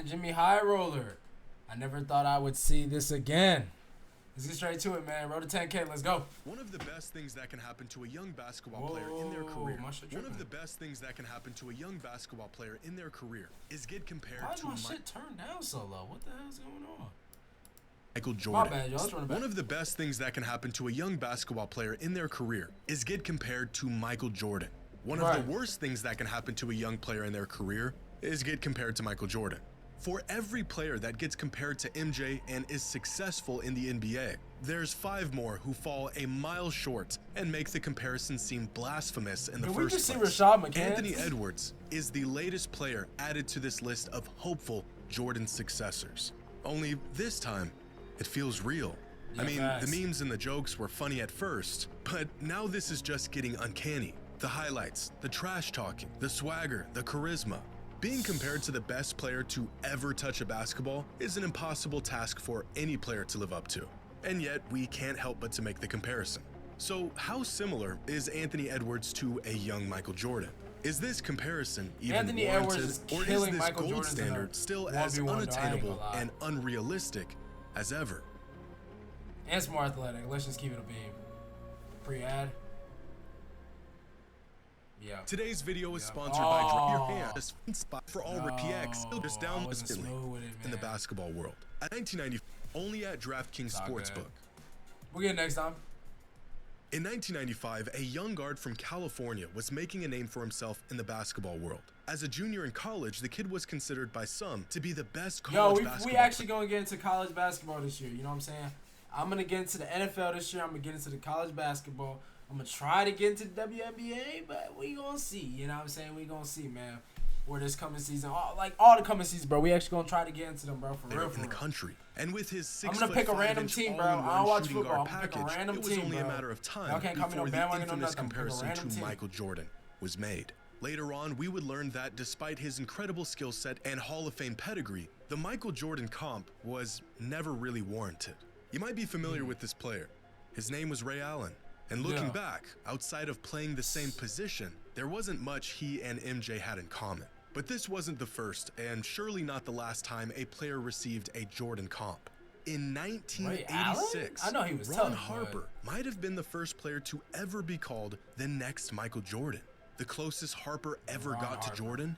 man. JxmyHighroller. I never thought I would see this again. Let's get straight to it, man. Road to 10K. Let's go. One of the best things that can happen to a young basketball player in their career. One of the best things that can happen to a young basketball player in their career is get compared to my shit turned down so low? What the hell's going on? Michael Jordan. My bad, y'all. One of the best things that can happen to a young basketball player in their career is get compared to Michael Jordan. One of the worst things that can happen to a young player in their career is get compared to Michael Jordan. For every player that gets compared to MJ and is successful in the NBA, there's 5 more who fall a mile short and make the comparison seem blasphemous in the first place. Anthony Edwards is the latest player added to this list of hopeful Jordan successors. Only this time, it feels real. Yeah, I mean, the memes and the jokes were funny at first, but now this is just getting uncanny. The highlights, the trash talking, the swagger, the charisma. Being compared to the best player to ever touch a basketball is an impossible task for any player to live up to. And yet, we can't help but to make the comparison. So how similar is Anthony Edwards to a young Michael Jordan? Is this comparison even warranted, or is this gold standard still as unattainable and unrealistic as ever? And it's more athletic. Let's just keep it a beam. Pre-ad. Yeah. Today's video is sponsored by Drop Your Hand, a spot for all PX, just down instantly in the basketball world. At 1990, only at DraftKings Sportsbook. We'll get it next time. In 1995, a young guard from California was making a name for himself in the basketball world. As a junior in college, the kid was considered by some to be the best college basketball we actually going to get into college basketball this year. You know what I'm saying? I'm going to get into the NFL this year. I'm going to get into the college basketball. I'm going to try to get into the WNBA, but we going to see. You know what I'm saying? We going to see, man, where this coming season, all the coming seasons, bro. We actually going to try to get into them, bro, for real. In the country. And with his 6'5" I'm going to pick a random team, bro. I don't watch football. Package, it was only a matter of time before the infamous comparison to Michael Jordan was made. Later on, we would learn that despite his incredible skill set and Hall of Fame pedigree, the Michael Jordan comp was never really warranted. You might be familiar with this player. His name was Ray Allen. And looking back, outside of playing the same position, there wasn't much he and MJ had in common. But this wasn't the first, and surely not the last time a player received a Jordan comp. In 1986, Ron Harper might have been the first player to ever be called the next Michael Jordan. The closest Harper ever got to Jordan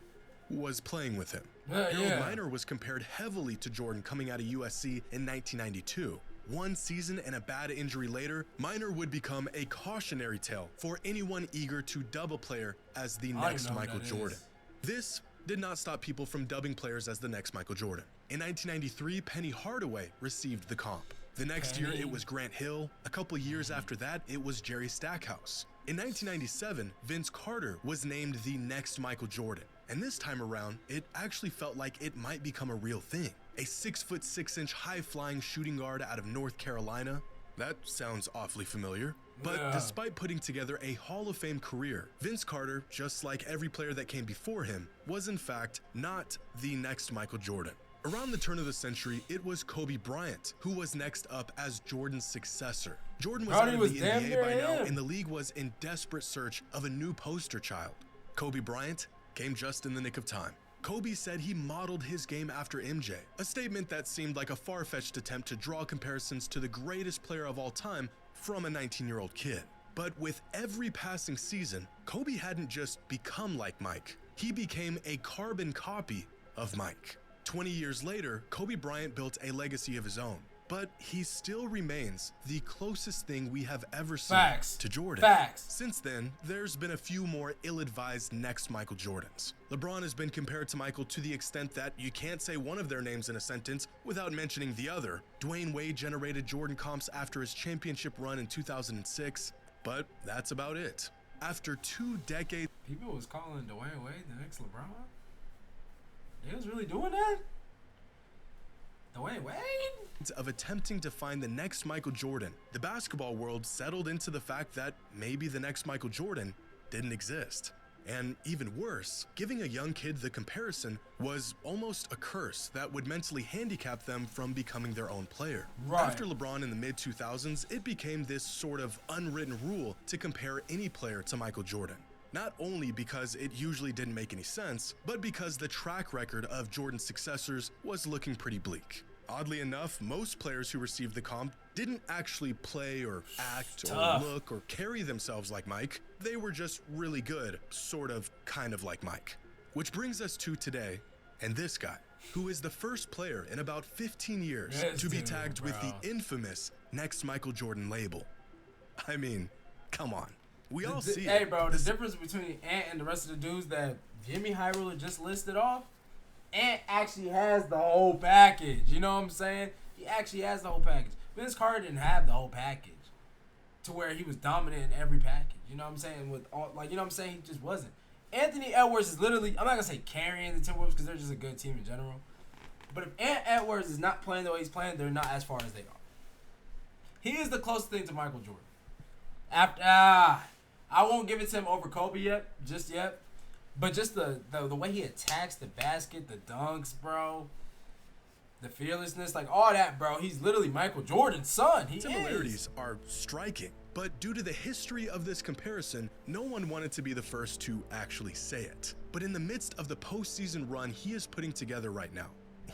was playing with him. Harold Miner was compared heavily to Jordan coming out of USC in 1992. One season and a bad injury later, Miner would become a cautionary tale for anyone eager to dub a player as the next Michael Jordan. This did not stop people from dubbing players as the next Michael Jordan. In 1993, Penny Hardaway received the comp. The next year, it was Grant Hill. A couple years after that, it was Jerry Stackhouse. In 1997, Vince Carter was named the next Michael Jordan. And this time around, it actually felt like it might become a real thing. A 6'6" high-flying shooting guard out of North Carolina. That sounds awfully familiar. But despite putting together a Hall of Fame career, Vince Carter, just like every player that came before him, was in fact not the next Michael Jordan. Around the turn of the century, it was Kobe Bryant who was next up as Jordan's successor. Jordan was out of the NBA by now, and the league was in desperate search of a new poster child. Kobe Bryant came just in the nick of time. Kobe said he modeled his game after MJ, a statement that seemed like a far-fetched attempt to draw comparisons to the greatest player of all time from a 19-year-old kid. But with every passing season, Kobe hadn't just become like Mike. He became a carbon copy of Mike. 20 years later, Kobe Bryant built a legacy of his own, but he still remains the closest thing we have ever seen to Jordan. Since then, there's been a few more ill-advised next Michael Jordans. LeBron has been compared to Michael to the extent that you can't say one of their names in a sentence without mentioning the other. Dwayne Wade generated Jordan comps after his championship run in 2006, but that's about it. After 2 decades... People was calling Dwayne Wade the next LeBron? They was really doing that? Dwayne Wade? Of attempting to find the next Michael Jordan, the basketball world settled into the fact that maybe the next Michael Jordan didn't exist. And even worse, giving a young kid the comparison was almost a curse that would mentally handicap them from becoming their own player. After LeBron in the mid-2000s, it became this sort of unwritten rule to compare any player to Michael Jordan. not only because it usually didn't make any sense, but because the track record of Jordan's successors was looking pretty bleak. Oddly enough, most players who received the comp didn't actually play or act or look or carry themselves like Mike. They were just really good, sort of, kind of like Mike. Which brings us to today, and this guy, who is the first player in about 15 years to be tagged with the infamous Next Michael Jordan label. I mean, come on. We all see it. Hey, bro, the difference between Ant and the rest of the dudes that JxmyHighroller just listed off, Ant actually has the whole package. You know what I'm saying? He actually has the whole package. Vince Carter didn't have the whole package to where he was dominant in every package. You know what I'm saying? With all, like, you know what I'm saying? He just wasn't. Anthony Edwards is literally, I'm not going to say carrying the Timberwolves because they're just a good team in general. But if Ant Edwards is not playing the way he's playing, they're not as far as they are. He is the closest thing to Michael Jordan. After I won't give it to him over Kobe just yet. But just the way he attacks the basket, the dunks, bro, the fearlessness, like all that, bro. He's literally Michael Jordan's son. Similarities are striking, but due to the history of this comparison, no one wanted to be the first to actually say it. But in the midst of the postseason run he is putting together right now,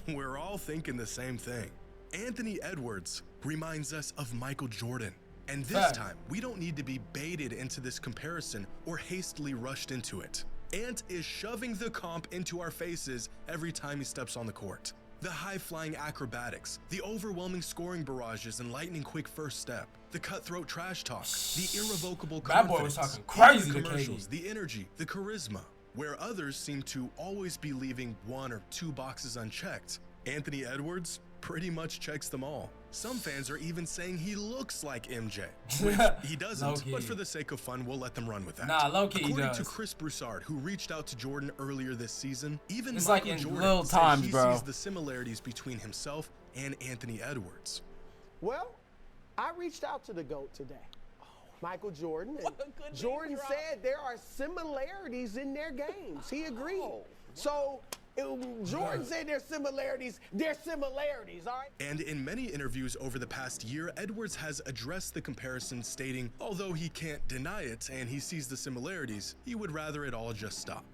we're all thinking the same thing. Anthony Edwards reminds us of Michael Jordan. And this time, we don't need to be baited into this comparison or hastily rushed into it. Ant is shoving the comp into our faces every time he steps on the court. The high-flying acrobatics, the overwhelming scoring barrages and lightning-quick first step, the cutthroat trash talk, the irrevocable confidence, that boy was talking crazy the to commercials, KD. the energy, the charisma, where others seem to always be leaving one or two boxes unchecked. Anthony Edwards pretty much checks them all. Some fans are even saying he looks like MJ, which he doesn't, but for the sake of fun, we'll let them run with that. Nah, low-key he does. According to Chris Broussard, who reached out to Jordan earlier this season, even it's Michael like in Jordan little said times, he bro. sees the similarities between himself and Anthony Edwards. Well, I reached out to the GOAT today, Michael Jordan, and Jordan said there are similarities in their games. He agreed. So Jordan said there's similarities, all right? And in many interviews over the past year, Edwards has addressed the comparison, stating, although he can't deny it and he sees the similarities, he would rather it all just stop.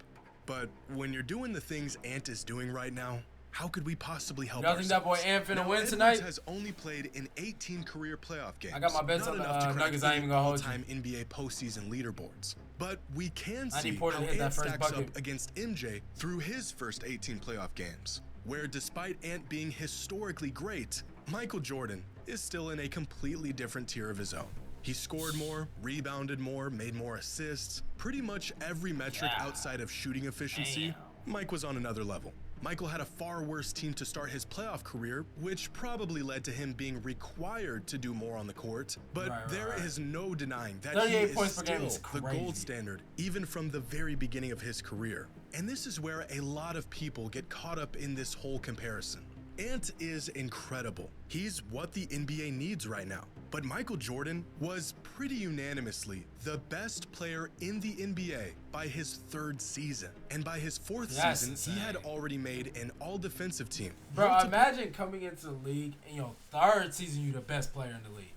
But when you're doing the things Ant is doing right now, how could we possibly help y'all think that boy Ant finna win tonight? Edwards has only played in 18 career playoff games. I got my bets on the Nuggets. I ain't even gonna hold you. All-time NBA postseason leaderboards. But we can I see need how Porter to hit that Ant first stacks bucket. up against MJ through his first 18 playoff games, where despite Ant being historically great, Michael Jordan is still in a completely different tier of his own. He scored more, rebounded more, made more assists. Pretty much every metric outside of shooting efficiency, Mike was on another level. Michael had a far worse team to start his playoff career, which probably led to him being required to do more on the court. But there is no denying that he is still the gold standard, even from the very beginning of his career. And this is where a lot of people get caught up in this whole comparison. Ant is incredible. He's what the NBA needs right now. But Michael Jordan was pretty unanimously the best player in the NBA by his third season. And by his fourth season, he had already made an all-defensive team. Bro, imagine coming into the league and, your third season, you the best player in the league.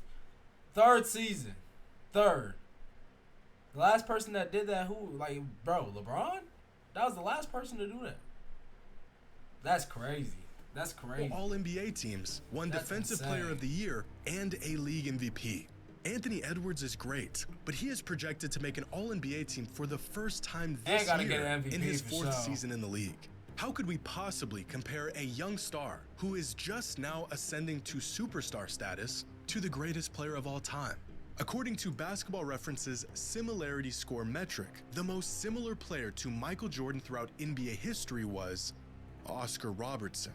Third season. Third. The last person that did that, who? Like, bro, LeBron? That was the last person to do that. That's crazy. That's crazy. All NBA teams, won Defensive Player of the Year and a league MVP. Anthony Edwards is great, but he is projected to make an All-NBA team for the first time this year in his fourth season in the league. How could we possibly compare a young star who is just now ascending to superstar status to the greatest player of all time? According to Basketball Reference's similarity score metric, the most similar player to Michael Jordan throughout NBA history was Oscar Robertson.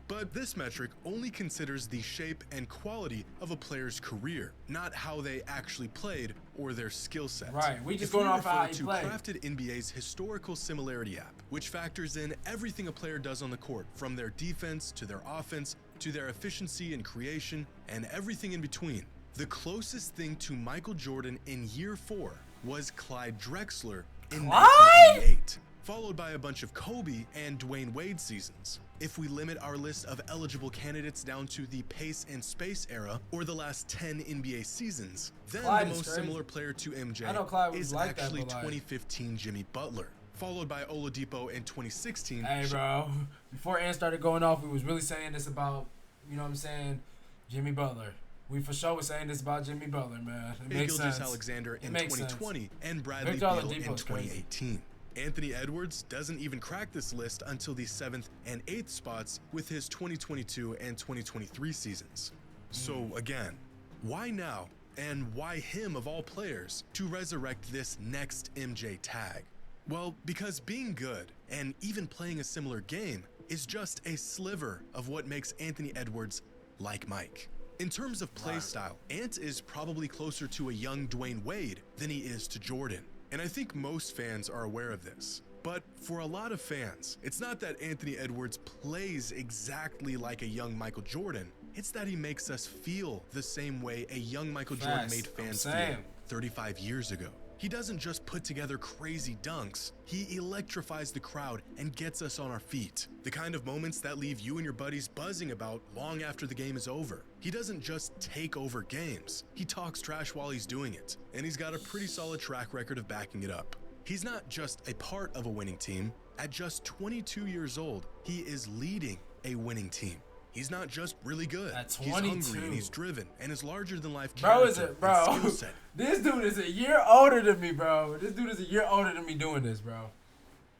But this metric only considers the shape and quality of a player's career, not how they actually played or their skill set. Right, we just going off how he played. Crafted NBA's historical similarity app, which factors in everything a player does on the court, from their defense to their offense to their efficiency and creation and everything in between. The closest thing to Michael Jordan in year 4 was Clyde Drexler in 1988. followed by a bunch of Kobe and Dwayne Wade seasons. If we limit our list of eligible candidates down to the pace and space era or the last 10 NBA seasons, then Clyde the most similar player to MJ is like actually 2015 Jimmy Butler, followed by Oladipo in 2016. Hey, bro, before Ant started going off, we was really saying this about, you know what I'm saying, Jimmy Butler. We for sure was saying this about Jimmy Butler, man. It makes sense. Alexander in 2020 and Bradley Beal in 2018. Crazy. Anthony Edwards doesn't even crack this list until the 7th and 8th spots with his 2022 and 2023 seasons. So again, why now and why him of all players to resurrect this next MJ tag? Well, because being good and even playing a similar game is just a sliver of what makes Anthony Edwards like Mike. In terms of play style, Ant is probably closer to a young Dwayne Wade than he is to Jordan. And I think most fans are aware of this. But for a lot of fans, it's not that Anthony Edwards plays exactly like a young Michael Jordan. It's that he makes us feel the same way a young Michael Jordan made fans feel 35 years ago. He doesn't just put together crazy dunks, he electrifies the crowd and gets us on our feet. The kind of moments that leave you and your buddies buzzing about long after the game is over. He doesn't just take over games, he talks trash while he's doing it, and he's got a pretty solid track record of backing it up. He's not just a part of a winning team. At just 22 years old, he is leading a winning team. He's not just really good. He's hungry and he's driven and is larger than life character and skill set. This dude is a year older than me, bro. This dude is a year older than me doing this, bro.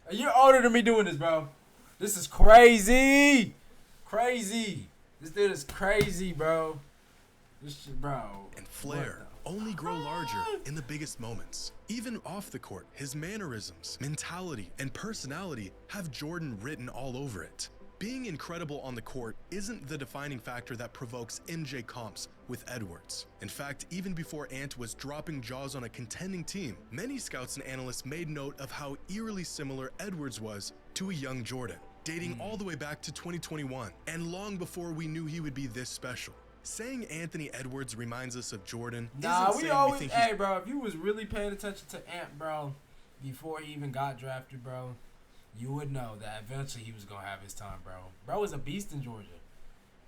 A year older than me doing this, bro. This is crazy. Crazy. This dude is crazy, bro. This shit, bro. And flair only grow larger in the biggest moments. Even off the court, his mannerisms, mentality, and personality have Jordan written all over it. Being incredible on the court isn't the defining factor that provokes MJ comps with Edwards. In fact, even before Ant was dropping jaws on a contending team, many scouts and analysts made note of how eerily similar Edwards was to a young Jordan, dating all the way back to 2021, and long before we knew he would be this special. Saying Anthony Edwards reminds us of Jordan hey, bro, if you was really paying attention to Ant, bro, before he even got drafted, bro, you would know that eventually he was going to have his time, bro. Bro was a beast in Georgia.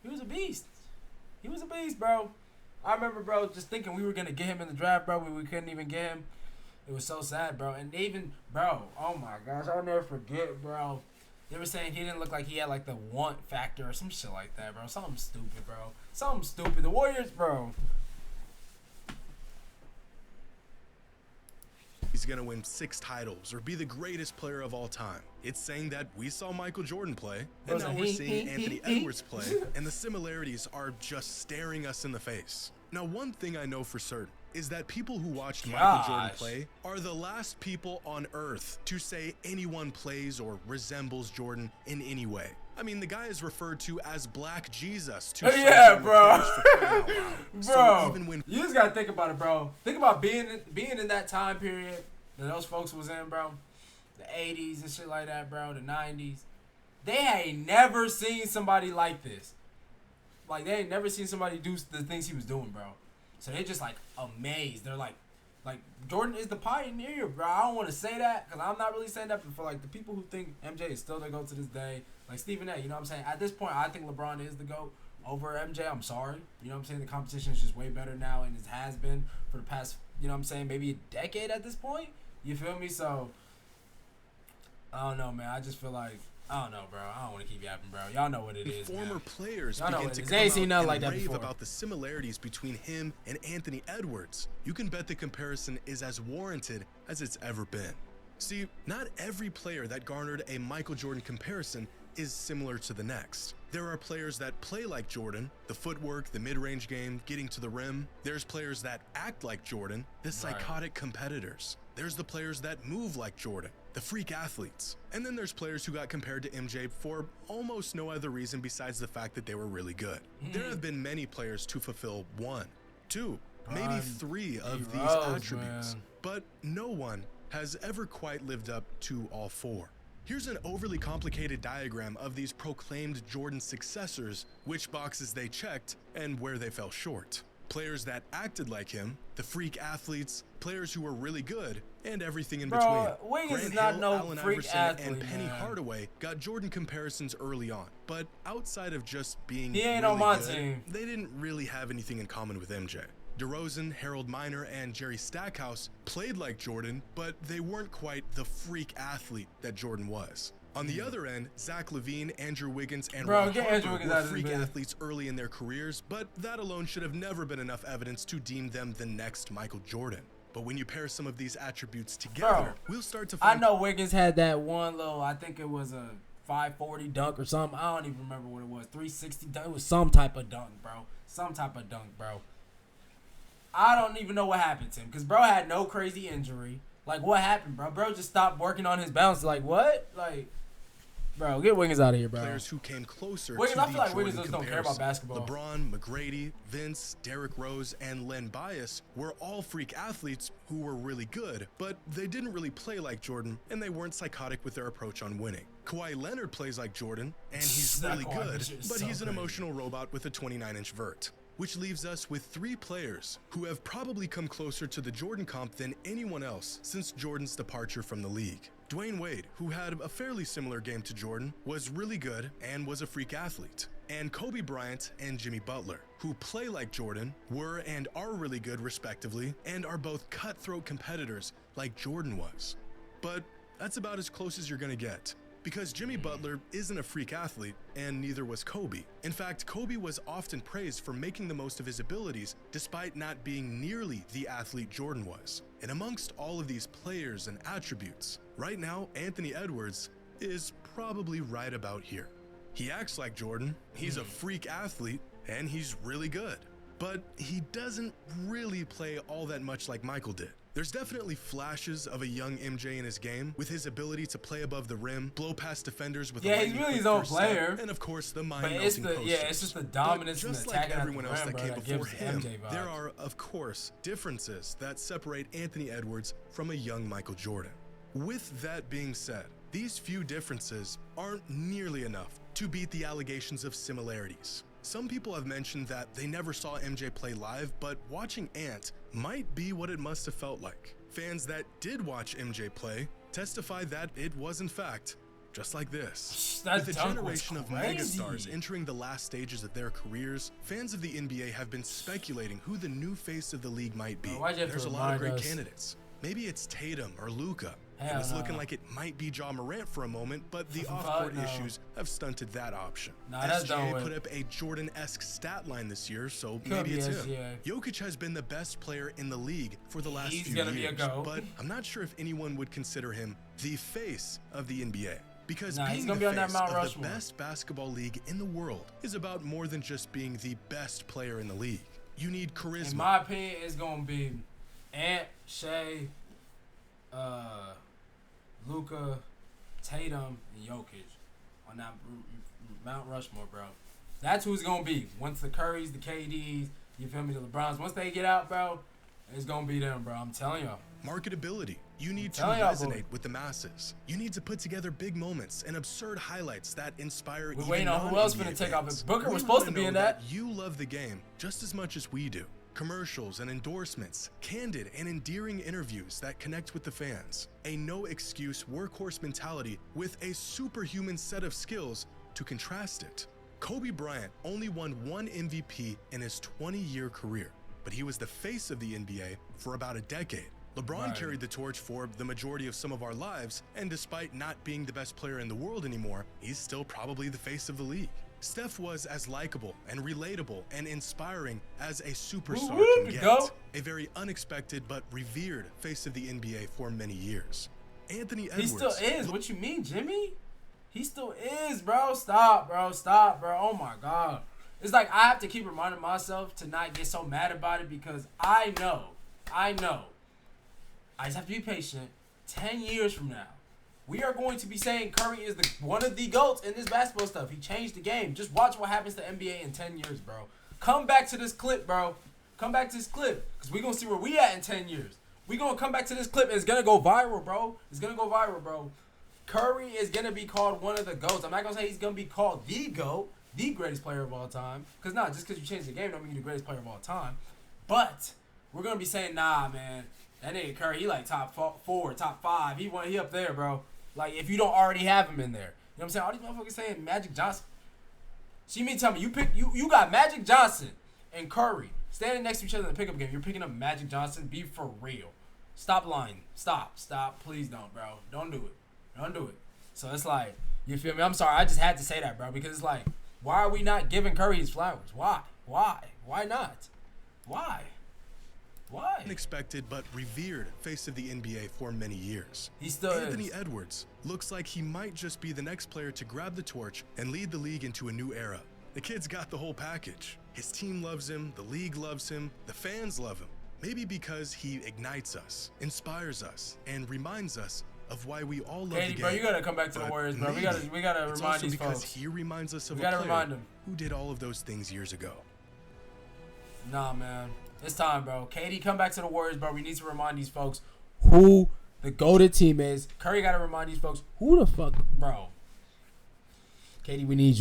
He was a beast. He was a beast, bro. I remember, bro, just thinking we were going to get him in the draft, bro. We couldn't even get him. It was so sad, bro. And even, bro, oh my gosh, I'll never forget, bro. They were saying he didn't look like he had, like, the want factor or some shit like that, bro. Something stupid, bro. Something stupid. The Warriors, bro. He's gonna win 6 titles or be the greatest player of all time. It's saying that we saw Michael Jordan play, and now we're seeing Anthony Edwards play, and the similarities are just staring us in the face. Now, one thing I know for certain is that people who watched Michael Jordan play are the last people on earth to say anyone plays or resembles Jordan in any way. I mean, the guy is referred to as Black Jesus to bro. Bro, so even when you just gotta think about it, bro. Think about being in that time period that those folks was in, bro. The 80s and shit like that, bro. The 90s. They ain't never seen somebody like this. Like, they ain't never seen somebody do the things he was doing, bro. So they just, like, amazed. They're like, Jordan is the pioneer, bro. I don't want to say that because I'm not really saying that, but for, like, the people who think MJ is still the GOAT to this day, like Stephen A., you know what I'm saying? At this point, I think LeBron is the GOAT over MJ. I'm sorry. You know what I'm saying? The competition is just way better now, and it has been for the past, you know what I'm saying, maybe a decade at this point. You feel me? So, I don't know, man. I just feel like, I don't know, bro. I don't want to keep yapping, bro. Y'all know what it is. Former players begin to come out and rave about the similarities between him and Anthony Edwards. You can bet the comparison is as warranted as it's ever been. See, not every player that garnered a Michael Jordan comparison is similar to the next. There are players that play like Jordan, the footwork, the mid-range game, getting to the rim. There's players that act like Jordan, the psychotic competitors. There's the players that move like Jordan, the freak athletes. And then there's players who got compared to MJ for almost no other reason besides the fact that they were really good. There have been many players to fulfill 1, 2, maybe 3 of these attributes, but no one has ever quite lived up to all 4. Here's an overly complicated diagram of these proclaimed Jordan successors, which boxes they checked, and where they fell short. Players that acted like him, the freak athletes, players who were really good, and everything in Bro, between. Wiggins is Grant not Hill, no Allen freak Iverson, athlete, and Penny man. Hardaway got Jordan comparisons early on, but outside of just being he ain't really on my good, team. they didn't really have anything in common with MJ. DeRozan, Harold Miner, and Jerry Stackhouse played like Jordan, but they weren't quite the freak athlete that Jordan was. On the other end, Zach LaVine, Andrew Wiggins, and Ron Harper were freak athletes early in their careers, but that alone should have never been enough evidence to deem them the next Michael Jordan. But when you pair some of these attributes together, we'll start to find... I know Wiggins had that one little, I think it was a 540 dunk or something. I don't even remember what it was. 360 dunk. It was some type of dunk, bro. Some type of dunk, bro. I don't even know what happened to him because bro had no crazy injury. Like, what happened, bro? Bro just stopped working on his balance. Like, what? Like... Bro, get Wiggins out of here, bro. Players who came closer Wiggins, to I feel like Wiggins Jordan don't care about basketball. LeBron, McGrady, Vince, Derrick Rose, and Len Bias were all freak athletes who were really good, but they didn't really play like Jordan, and they weren't psychotic with their approach on winning. Kawhi Leonard plays like Jordan, and he's really good, but he's an emotional robot with a 29-inch vert. Which leaves us with 3 players who have probably come closer to the Jordan comp than anyone else since Jordan's departure from the league. Dwayne Wade, who had a fairly similar game to Jordan, was really good and was a freak athlete. And Kobe Bryant and Jimmy Butler, who play like Jordan, were and are really good respectively, and are both cutthroat competitors like Jordan was. But that's about as close as you're gonna get. Because Jimmy Butler isn't a freak athlete, and neither was Kobe. In fact, Kobe was often praised for making the most of his abilities, despite not being nearly the athlete Jordan was. And amongst all of these players and attributes, right now, Anthony Edwards is probably right about here. He acts like Jordan, he's a freak athlete, and he's really good. But he doesn't really play all that much like Michael did. There's definitely flashes of a young MJ in his game, with his ability to play above the rim, blow past defenders with a he's really his own player, and of course the mind-melting posters. It's just the dominance and just the like everyone else that came before him, MJ there are of course differences that separate Anthony Edwards from a young Michael Jordan. With that being said, these few differences aren't nearly enough to beat the allegations of similarities. Some people have mentioned that they never saw MJ play live, but watching Ant might be what it must have felt like. Fans that did watch MJ play testify that it was in fact just like this. With a generation of megastars entering the last stages of their careers, fans of the NBA have been speculating who the new face of the league might be. There's a lot of great candidates. Maybe it's Tatum or Luka. It was looking like it might be Ja Morant for a moment, but the off-court issues have stunted that option. SGA put up a Jordan-esque stat line this year, so maybe it's him. Jokic has been the best player in the league for the last few years, but I'm not sure if anyone would consider him the face of the NBA. Because being the face of the best basketball league in the world is about more than just being the best player in the league. You need charisma. In my opinion, it's going to be Ant, Shea, Luka, Tatum, and Jokic on that Mount Rushmore, bro. That's who's gonna be. Once the Currys, the KDs, you feel me, the LeBrons, once they get out, bro, it's gonna be them, bro. I'm telling y'all. Marketability. You need to resonate with the masses. You need to put together big moments and absurd highlights that inspire even waiting on who else finna take off. Booker was supposed to be in that. You love the game just as much as we do. Commercials and endorsements, candid and endearing interviews that connect with the fans, a no-excuse workhorse mentality with a superhuman set of skills to contrast it. Kobe Bryant only won 1 MVP in his 20-year career, but he was the face of the NBA for about a decade. LeBron carried the torch for the majority of some of our lives, and despite not being the best player in the world anymore, he's still probably the face of the league. Steph was as likable and relatable and inspiring as a superstar can get. A very unexpected but revered face of the NBA for many years. Anthony Edwards. He still is. What you mean, Jimmy? He still is, bro. Stop, bro. Stop, bro. Oh, my God. It's like I have to keep reminding myself to not get so mad about it because I know. I just have to be patient. 10 years from now, we are going to be saying Curry is one of the GOATs in this basketball stuff. He changed the game. Just watch what happens to NBA in 10 years, bro. Come back to this clip, bro. Come back to this clip. Because we're going to see where we at in 10 years. We're going to come back to this clip and it's going to go viral, bro. It's going to go viral, bro. Curry is going to be called one of the GOATs. I'm not going to say he's going to be called the GOAT, the greatest player of all time. Because just because you change the game don't mean you're the greatest player of all time. But we're gonna be saying, nah, man, that nigga Curry, he like top 4, top 5. He up there, bro. Like if you don't already have him in there, you know what I'm saying? All these motherfuckers saying Magic Johnson. See me tell me you got Magic Johnson and Curry standing next to each other in the pickup game. You're picking up Magic Johnson. Be for real. Stop lying. Stop. Please don't, bro. Don't do it. So it's like, you feel me? I'm sorry. I just had to say that, bro, because it's like, why are we not giving Curry his flowers? Why? Why not? Why? Unexpected but revered face of the NBA for many years. He still Anthony is. Edwards looks like he might just be the next player to grab the torch and lead the league into a new era. The kid's got the whole package. His team loves him, the league loves him, the fans love him. Maybe because he ignites us, inspires us, and reminds us of why we all love the game. Bro, you gotta come back to the Warriors, bro. We gotta remind these folks. Because he reminds us of a player who did all of those things years ago. Nah, man. It's time, bro. KD, come back to the Warriors, bro. We need to remind these folks who the GOATed team is. Curry gotta remind these folks who the fuck, bro. KD, we need you.